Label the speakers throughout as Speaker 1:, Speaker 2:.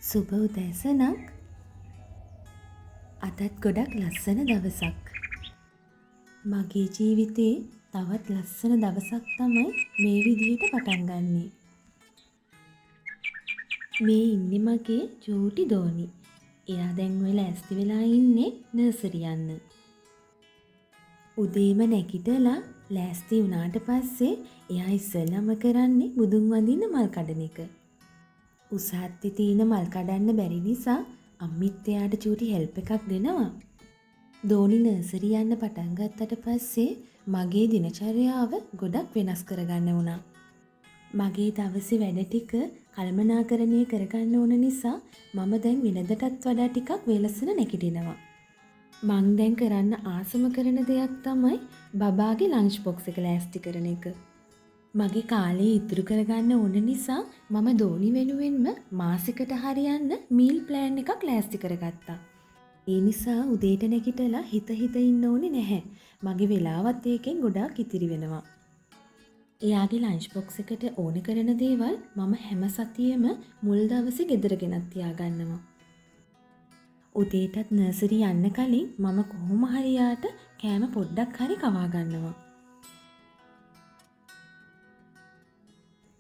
Speaker 1: සුබ උදෑසනක්. අදත් ගොඩක් ලස්සන දවසක්. මගේ ජීවිතේ තවත් ලස්සන දවසක් තමයි මේ විදිහට පටන් ගන්නෙ. මේ ඉන්නේ මගේ චූටි දෝනි. එයා දැන් ඔය ලෑස්ති වෙලා ඉන්නේ නර්සරි යන්න. උදේම නැගිටලා ලෑස්ති වුණාට පස්සේ එයා ඉස්සෙල්ලාම කරන්නේ බුදුන් වඳින්න මල් කඩන එක. උසාත්තේ තියෙන මල් කඩන්න බැරි නිසා අම්මිත් එයාට චූටි හෙල්ප් එකක් දෙනවා. දෝනි නර්සරි යන්න පටන් ගත්තට පස්සේ මගේ දිනචර්යාව ගොඩක් වෙනස් කරගන්න වුණා. මගේ දවසේ වැඩ ටික කළමනාකරණය කරගන්න ඕන නිසා මම දැන් වෙනදටත් වඩා ටිකක් වෙලසන නැගිටිනවා. මං දැන් කරන්න ආසම කරන දෙයක් තමයි බබාගේ ලන්ච් බොක්ස් එක ලෑස්ති කරන එක. මගේ කාලේ ඉතුරු කරගන්න ඕන නිසා මම දෝනි වෙනුවෙන්ම මාසෙකට හරියන්න මීල් ප්ලෑන් එකක් ලෑස්ති කරගත්තා. ඒ නිසා උදේට නැගිටලා හිත ඉන්න ඕනේ නැහැ. මගේ වෙලාවත් ඒකෙන් ගොඩාක් ඉතිරි වෙනවා. එයාගේ ලන්ච් බොක්ස් එකට ඕන කරන දේවල් මම හැම සතියෙම මුල් දවසේ ගෙදර ගෙනත් තියාගන්නවා. උදේටත් නර්සරි යන්න කලින් මම කොහොම හරි යාට කෑම පොඩ්ඩක් හරි කවා ගන්නවා.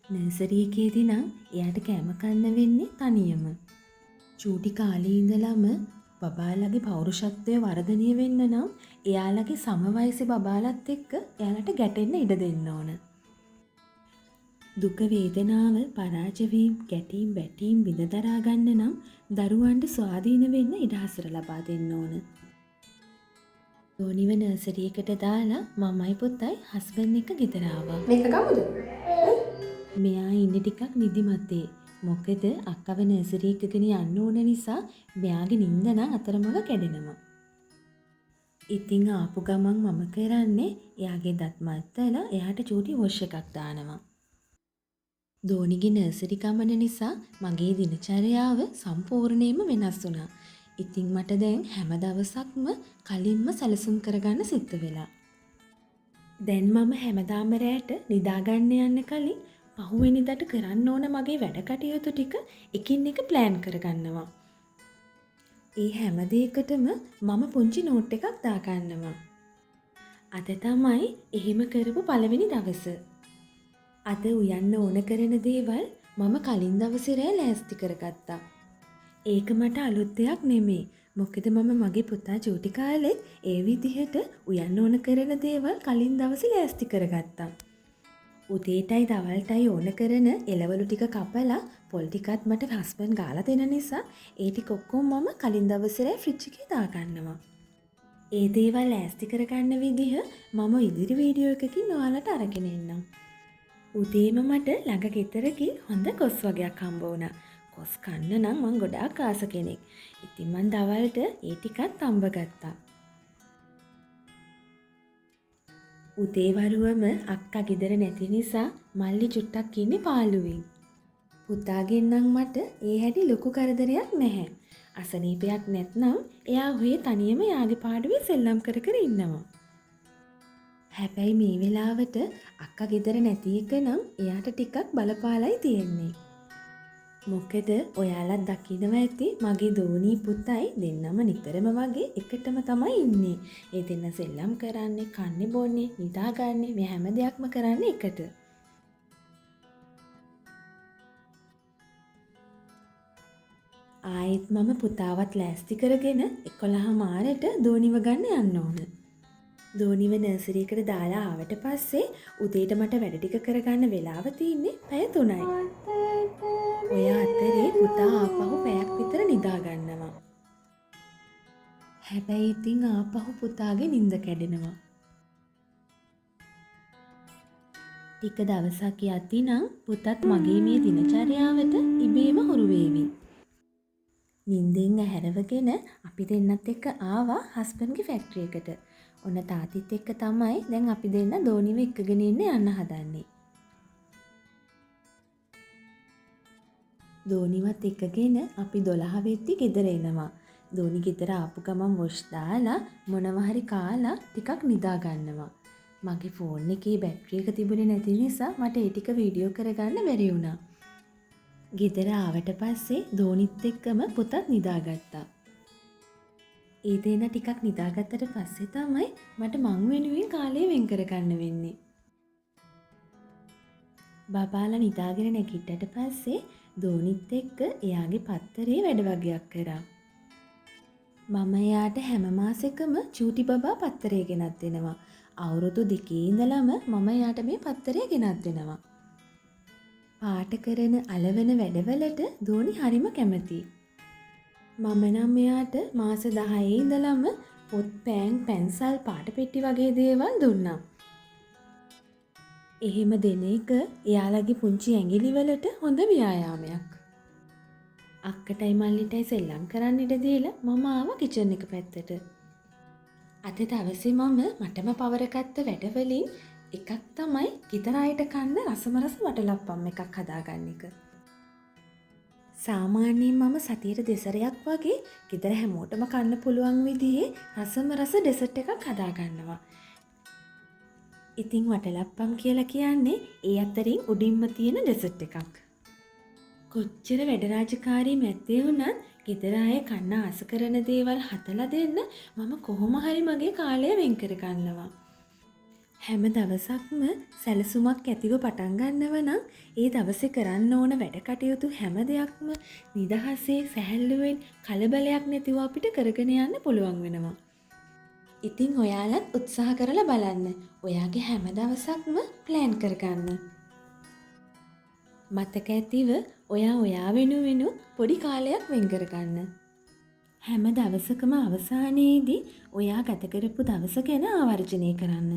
Speaker 1: නර්සරි එකේදී නම් එයාට කෑම කන්න වෙන්නේ තනියම. චූටි කාලේ ඉඳලම බබාලගේ පෞරුෂත්වය වර්ධනය වෙන්න නම් එයාලගේ සම වයසේ බබාලත් එක්ක එයාලට ගැටෙන්න ඉඩ දෙන්න ඕන. දුක වේදනාව පරාජය වීම ගැටීම් බැටීම් විඳ දරා ගන්න නම් දරුවන්ට ස්වාධීන වෙන්න ඉඩහසර ලබා දෙන්න ඕන. දෝනිව නර්සරි එකට දාලා මමයි පුතයි හස්බන්ඩ් එක ගෙදර ආවා.
Speaker 2: මේක ගමුද?
Speaker 1: මෙයා ඉන්නේ ටිකක් නිදිමතේ. මොකද අක්කව නර්සරි එකගෙන යන්න ඕන නිසා මෙයාගේ නිින්ද නම් අතරමඟ කැඩෙනවා. ඉතින් ආපු ගමන් මම කරන්නේ එයාගේ දත් මත්තලා එයාට චූටි වොෂ් එකක් දානවා. දෝනිගේ නර්සරි ගමන නිසා මගේ දිනචර්යාව සම්පූර්ණයෙන්ම වෙනස් වුණා. ඉතින් මට දැන් හැම දවසක්ම කලින්ම සැලසුම් කරගන්න සිද්ධ වෙලා. දැන් මම හැමදාම රැට නිදාගන්න යන්න කලින් පහුවෙනිදට කරන්න ඕන මගේ වැඩ කටයුතු ටික එකින් එක ප්ලෑන් කරගන්නවා. ඒ හැම දෙයකටම මම පුංචි නෝට් එකක් දාගන්නවා. අද තමයි එහෙම කරපු පළවෙනි දවස. අද උයන්න ඕන කරන දේවල් මම කලින් දවසේ රෑ ලෑස්ති කරගත්තා. ඒක මට අලුත් දෙයක් නෙමෙයි. මොකද මම මගේ පුතා චූටි කාලෙත් ඒ විදිහට උයන්න ඕන කරන දේවල් කලින් දවසේ ලෑස්ති කරගත්තා. උදේටයි දවල්ටයි ඕන කරන එළවලු ටික කපලා පොල් ටිකත් මට හස්බන්ඩ් ගාලා දෙන නිසා ඒ ටික ඔක්කොම මම කලින් දවසේ ෆ්‍රිජ් එකේ දාගන්නවා. ඒ දේවල් ලෑස්ති කරගන්න විදිහ මම ඉදිරි වීඩියෝ එකකින් ඔයාලට අරගෙන එන්නම්. උදේම මට ළඟ ගෙදරකින් හොඳ කොස් වගයක් හම්බ වුණා. කොස් කන්න නම් මං ගොඩාක් ආස කෙනෙක්. ඉතින් මං දවල්ට ඒ ටිකත් හම්බ ගත්තා. උදේ වරුවම අක්කා ගෙදර නැති නිසා මල්ලි චුට්ටක් ඉන්නේ පාළුවෙන්. පුතාගෙන් නම් මට ඒ හැටි ලොකු කරදරයක් නැහැ. අසනීපයක් නැත්නම් එයා ඔහේ තනියම යාගේ පාඩුවේ සෙල්ලම් කර කර ඉන්නවා. හැබැයි මේ වෙලාවට අක්කා ගෙදර නැති එක නම් එයාට ටිකක් බලපාලයි තියෙන්නේ. මොකද ඔයාලත් දකිනවා ඇති මගේ දෝනි පුතයි දෙන්නම නිතරම වගේ එකටම තමයි ඉන්නේ. ඒ දෙන්න සෙල්ලම් කරන්නේ, කන්නේ බොන්නේ, නිදාගන්නේ මේ හැම දෙයක්ම කරන්නේ එකට. ආයෙත් මම පුතාවත් ලෑස්ති කරගෙන 11:00ට දෝනිව ගන්න යන්න ඕන. දෝනිව නර්සරි එකට දාලා ආවට පස්සේ උදේට මට වැඩ ටික කරගන්න වෙලාව තියෙන්නේ පැය 3යි. ඔය අතරේ පුතා ආපහු පැයක් විතර නිදා ගන්නවා. හැබැයි ඉතින් ආපහු පුතාගේ නිින්ද කැඩෙනවා. ටික දවසක් යද්දී නම් පුතත් මගේ මේ දිනචර්යාවට ඉබේම හුරු වේවි. නිින්දෙන් ඇහැරවගෙන අපි දෙන්නත් එක්ක ආවා හස්බන්ඩ්ගේ ෆැක්ටරි එකට. ඔන්න තාතිත් එක්ක තමයි දැන් අපි දෙන්න දෝනිව එක්කගෙන යන්න හදන්නේ. දෝනිවත් එක්කගෙන අපි 12 වෙද්දි ගෙදර එනවා. දෝනි ගෙදර ආපු ගමන් වොෂ් දාලා මොනවා හරි කාලා ටිකක් නිදා ගන්නවා. මගේ ෆෝන් එකේ බැටරි එක තිබුණේ නැති නිසා මට ඒ ටික වීඩියෝ කරගන්න බැරි වුණා. ගෙදර ආවට පස්සේ දෝනිත් එක්කම පුතත් නිදාගත්තා. ඒ දෙන ටිකක් නිදාගත්තට පස්සේ තමයි මට මං වෙනුවෙන් කාලය වෙන් කරගන්න වෙන්නේ. බබාලා නිදාගෙන නැගිට්ටට පස්සේ දෝනිත් එක්ක එයාගේ පත්තරේ වැඩ වගයක් කරා. මම එයාට හැම මාසෙකම චූටි බබා පත්තරේ ගෙනත් දෙනවා. අවුරුදු 2 ඉඳලම මම එයාට මේ පත්තරේ ගෙනත් දෙනවා. පාට කරන අලවන වැඩවලට දෝනි හරිම කැමතියි. මම නම් එයාට මාස 10 ඉඳලම පොත් පෑන් පැන්සල් පාට පෙට්ටි වගේ දේවල් දුන්නා. එහෙම දෙන එක එයාලගේ පුංචි ඇඟිලි වලට හොඳ ව්‍යායාමයක්. අක්කටයි මල්ලිටයි සෙල්ලම් කරන්න ඉඩ දීලා මම ආවා කිචන් එක පැත්තට. අද දවසේ මම මටම පවරගත්ත වැඩවලින් එකක් තමයි ගෙදර අයට කන්න රසමරස වටලප්පම් එකක් හදාගන්න එක. සාමාන්‍යයෙන් මම සතියට දෙසරයක් වගේ ගෙදර හැමෝටම කන්න පුළුවන් විදිහේ රසමරස ඩෙසර්ට් එකක් හදාගන්නවා. ඉතින් වටලප්පම් කියලා කියන්නේ ඒ අතරින් උඩින්ම තියෙන ඩෙසර්ට් එකක්. කොච්චර වැඩ රාජකාරී මැද්දේ වුණත් ගෙදර අය කන්න ආස කරන දේවල් හදලා දෙන්න මම කොහොම හරි මගේ කාලය වෙන් කර ගන්නවා. හැම දවසක්ම සැලසුමක් ඇතිව පටන් ගන්නව නම් ඒ දවසේ කරන්න ඕන වැඩ කටයුතු හැම දෙයක්ම නිදහසේ සැහැල්ලුවෙන් කලබලයක් නැතිව අපිට කරගෙන යන්න පුළුවන් වෙනවා. ඉතින් ඔයාලත් උත්සාහ කරලා බලන්න. ඔයාගේ හැම දවසක්ම ප්ලෑන් කරගන්න. මතක ඇතිව ඔයා වෙනුවෙන් පොඩි කාලයක් වෙන් කරගන්න. හැම දවසකම අවසානයේදී ඔයා ගත කරපු දවස ගැන ආවර්ජනය කරන්න.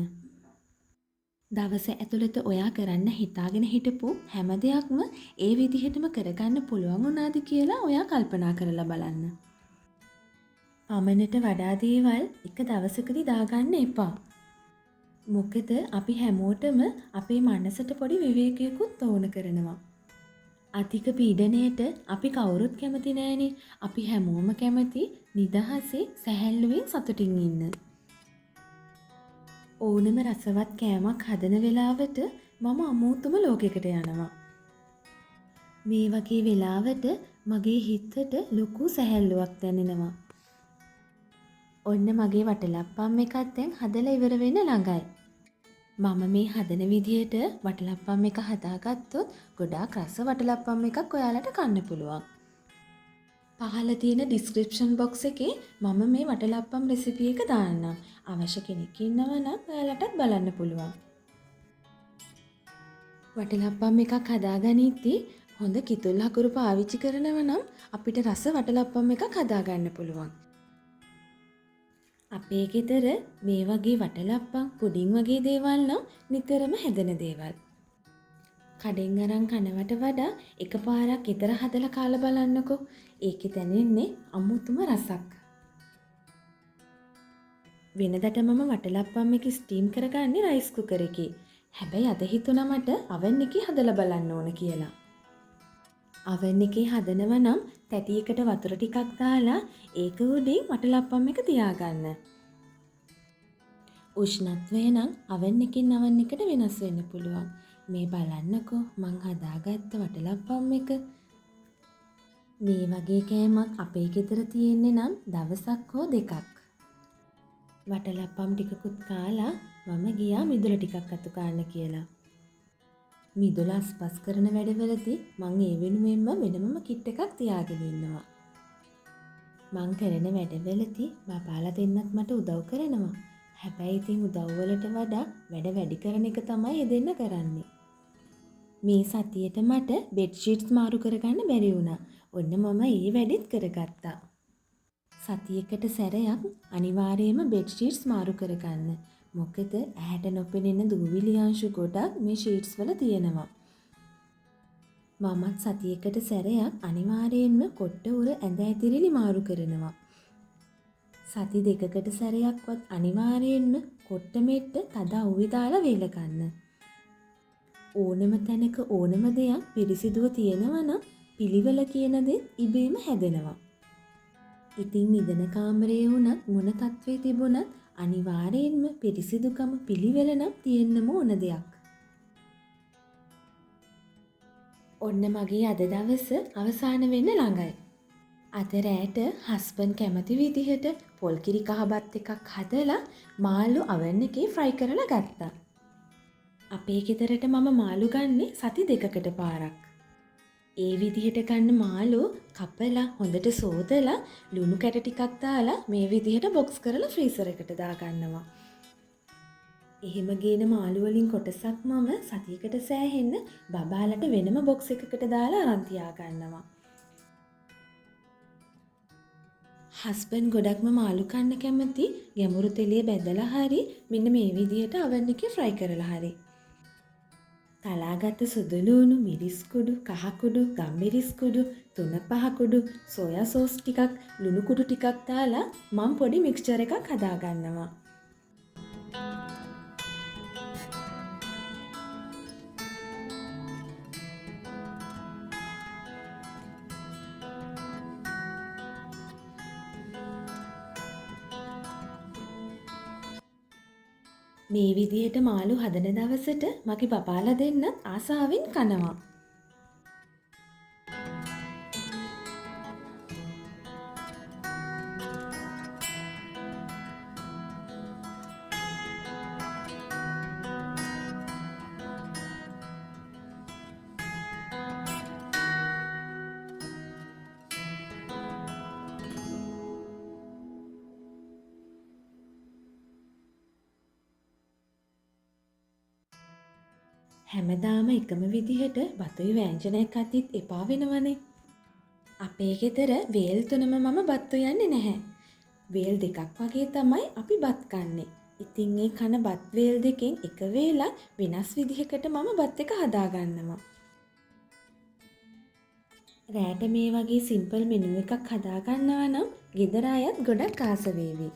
Speaker 1: දවස ඇතුළත ඔයා කරන්න හිතාගෙන හිටපු හැම දෙයක්ම ඒ විදිහටම කරගන්න පුළුවන් වුණාද කියලා ඔයා කල්පනා කරලා බලන්න. පමණට වඩා දේවල් එක දවසකදී දාගන්න එපා. මොකද අපි හැමෝටම අපේ මනසට පොඩි විවේකයකුත් ඕන කරනවා. අධික පීඩනයට අපි කවුරුත් කැමති නෑනේ. අපි හැමෝම කැමති නිදහසේ සැහැල්ලුවෙන් සතුටින් ඉන්න. ඕනම රසවත් කෑමක් හදන වෙලාවට මම අමෝතුම ලෝකයකට යනවා. මේ වගේ වෙලාවට මගේ හිතට ලොකු සැහැල්ලුවක් දැනෙනවා. ඔන්න මගේ වටලප්පම් එකත් දැන් හදලා ඉවර වෙන්න ළඟයි. මම මේ හදන විදිහට වටලප්පම් එක හදාගත්තොත් ගොඩාක් රස වටලප්පම් එකක් ඔයාලට කන්න පුළුවන්. පහළ තියෙන ඩිස්ක්‍රිප්ෂන් බොක්ස් එකේ මම මේ වටලප්පම් රෙසිපි එක දාන්නම්. අවශ්‍ය කෙනෙක් ඉන්නවා නම් ඔයාලටත් බලන්න පුළුවන්. වටලප්පම් එකක් හදාගනිද්දී හොඳ කිතුල් හකුරු පාවිච්චි කරනවා නම් අපිට රස වටලප්පම් එකක් හදාගන්න පුළුවන්. අපේ ගෙදර මේ වගේ වටලප්පම් පුඩින් වගේ දේවල් නම් නිතරම හැදෙන දේවල්. කඩෙන් අරන් කනවට වඩා එකපාරක් ගෙදර හදලා කාලා බලන්නකෝ. ඒකේ දැනෙන්නේ අමුතුම රසක්. වෙනදට මම වටලප්පම් එක ස්ටීම් කරගන්නේ රයිස් කුකර් එකේ. හැබැයි අද හිතුණා මට oven එකේ හදලා බලන්න ඕන කියලා. oven එකේ හදනව නම් තැටියකට වතුර ටිකක් දාලා ඒක උඩින් වටලප්පම් එක තියාගන්න. උෂ්ණත්වය නම් oven එකෙන් oven එකට වෙනස් වෙන්න පුළුවන්. මේ බලන්නකෝ මං හදාගත්ත වටලප්පම් එක. මේ වගේ කෑමක් අපේ ගෙදර තියෙන්නේ නම් දවසක් හෝ දෙකක්. වටලප්පම් ටිකකුත් කාලා මම ගියා මිදුල ටිකක් අතු කාන්න කියලා. මිදුල අස්පස් කරන වැඩවලදී මං ඒ වෙනුවෙන්ම වෙනමම කිට් එකක් තියාගෙන ඉන්නවා. මං කරන වැඩවලදී බබාලා දෙන්නත් මට උදව් කරනවා. හැබැයි ඉතින් උදව් වලට වඩා වැඩ වැඩි කරන එක තමයි දෙන්න කරන්නේ. මේ සතියේට මට බෙඩ් ෂීට්ස් මාරු කරගන්න බැරි වුණා. ඔන්න මම ඒ වැඩෙත් කරගත්තා. සතියකට සැරයක් අනිවාර්යයෙන්ම බෙඩ් ෂීට්ස් මාරු කරගන්න. මොකද ඇහැට නොපෙනෙන දූවිලි අංශු ගොඩක් මේ ෂීට්ස් වල තියෙනවා. මමත් සතියකට සැරයක් අනිවාර්යයෙන්ම කොට්ට උර ඇඳ ඇතිරිලි මාරු කරනවා. සති දෙකකට සැරයක්වත් අනිවාර්යයෙන්ම කොට්ට මෙට්ට තද අවුවේ දාලා වේල ගන්න. ඕනම තැනක ඕනම දෙයක් පිරිසිදුව තියෙනවා නම් පිළිවෙල කියන දේ ඉබේම හැදෙනවා. ඉතින් නිදන කාමරයේ වුණත් මොන තත්ත්වයේ තිබුණත් අනිවාර්යයෙන්ම පිරිසිදුකම පිළිවෙල නම් තියෙන්නම ඕන දෙයක්. ඔන්න මගේ අද දවස අවසාන වෙන්න ළඟයි. අද රෑට හස්බන්ඩ් කැමති විදිහට පොල්කිරි කහබත් එකක් හදලා මාළු අවන් එකේ ෆ්‍රයි කරලා ගත්තා. අපේ ගෙදරට මම මාළු ගන්නේ සති 2කට පාරක්. ඒ විදිහට ගන්න මාළු කපලා හොඳට සෝදලා ලුණු කැට ටිකක් දාලා මේ විදිහට බොක්ස් කරලා ෆ්‍රීසර් එකට දාගන්නවා. එහෙම ගේන මාළු වලින් කොටසක් මම සතියකට සෑහෙන්න බබාලට වෙනම බොක්ස් එකකට දාලා අරන් තියාගන්නවා. හස්බන්ඩ් ගොඩක්ම මාළු කන්න කැමති ගැඹුරු තෙලේ බැදලා හරි මෙන්න මේ විදිහට oven එකේ fry කරලා හරි. තලාගත්ත සුදු ලුණු, මිරිස් කුඩු, කහ කුඩු, ගම්මිරිස් කුඩු, තුන පහ කුඩු, සෝයා සෝස් ටිකක්, ලුණු කුඩු ටිකක් දාලා මම පොඩි මික්ස්චර් එකක් හදා ගන්නවා. මේ විදිහට මාළු හදන දවසට මගේ බබාලා දෙන්නත් ආසාවෙන් කනවා. හැමදාම එකම විදිහට බතුයි වෑංජනයක් අතිත් එපා වෙනවනේ. අපේ ගෙදර වේල් 3ම මම බත් උයන්නේ නැහැ. වේල් 2ක් වගේ තමයි අපි බත් කන්නේ. ඉතින් ඒ කන බත් වේල් දෙකෙන් එක වේලක් වෙනස් විදිහකට මම බත් එක හදා ගන්නවා. රෑට මේ වගේ සිම්පල් මෙනු එකක් හදා ගන්නවා නම් ගෙදර අයත් ගොඩක් ආස වේවි.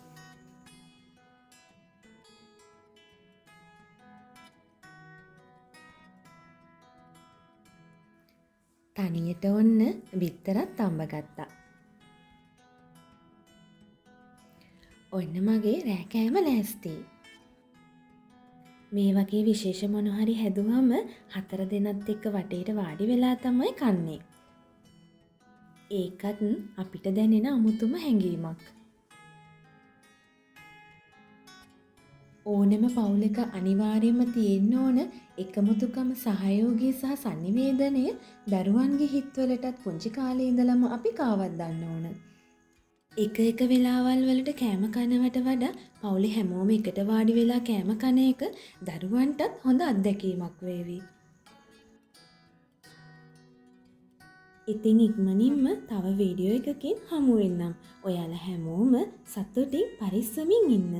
Speaker 1: තනියට ඔන්න බිත්තරත් තම්බ ගත්තා. ඔන්න මගේ රෑ කෑම ලෑස්ති. මේ වගේ විශේෂ මොන හරි හැදුවම 4 දෙනත් එක්ක වටේට වාඩි වෙලා තමයි කන්නේ. ඒකත් අපිට දැනෙන අමුතුම හැඟීමක්. ඕනෙම පවුලක අනිවාර්යයෙන්ම තියෙන්න ඕන එකමුතුකම, සහයෝගය සහ sannivedanaya දරුවන්ගේ හිත්වලටත් පුංචි කාලේ ඉඳලම අපි කාවද්දන්න ඕන. එක වෙලාවල් වලට කෑම කනවට වඩා පවුලේ හැමෝම එකට වාඩි වෙලා කෑම කන එක දරුවන්ටත් හොඳ අත්දැකීමක් වේවි. ඉතින් ඉක්මනින්ම තව වීඩියෝ එකකින් හමු වෙන්නම්. ඔයාලා හැමෝම සතුටින් පරිස්සමින් ඉන්න.